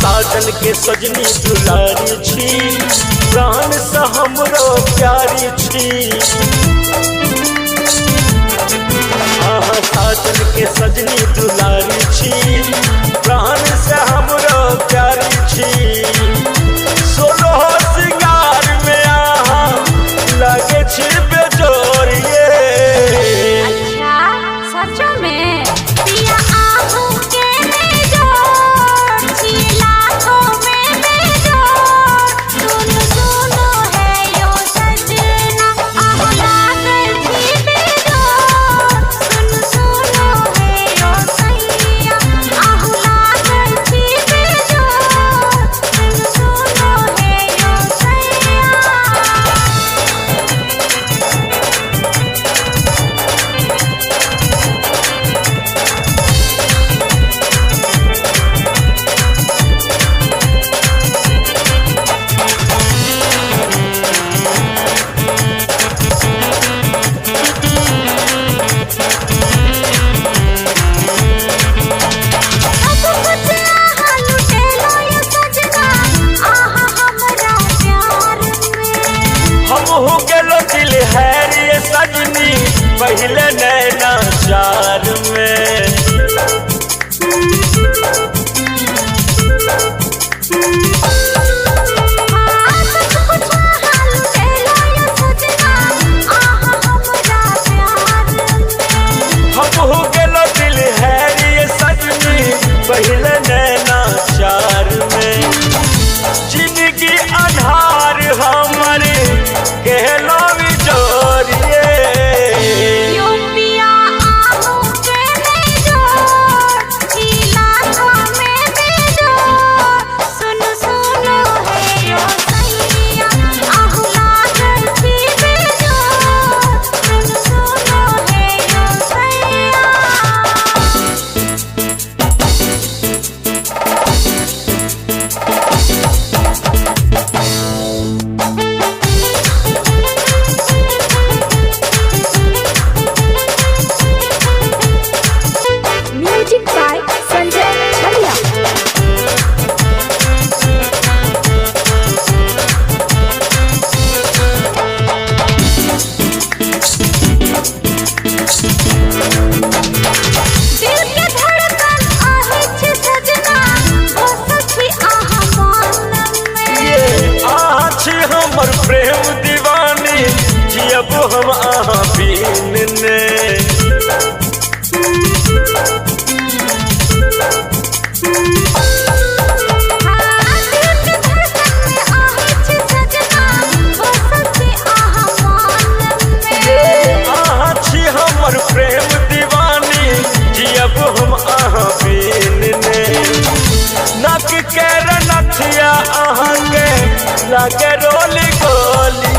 साजन के सजनी दुलारी छी, प्राण से हमरो प्यारी छी। साजन के सजनी दुलारी छी, प्राण से हमरो प्यारी छी। सोलह सिंगार में आहा लगे छी बेजोरिए। अच्छा सच में पिया आहू के बेजोर छी, लाखों में बेजोर। सुन सुनो है यो सजना, आहू लागल छी बेजोर। सुन सुनो है यो सैया, आहू लागल छी बेजोर। सुन सुनो है यो सैया। हमहू गेलो दिल है रे सजनी पहले नैना चार में। हमहू गेलो दिल है रे सजनी पहले नैना चार में। जिंदगी अन्हार हमारे कहलो बिजोरिए। म्यूजिक बाय संजय छलिया। दिल के धड़कन आहे छे सजना, बसत छी आहा मन में। आहा छी हमर प्रेम दीवानी, जियब हम आहा बिन ने। आहा छी हमर प्रेम दीवानी, जियब हम आहा बिन ने। नक के रनथिया आहा के लागे रोली गोली।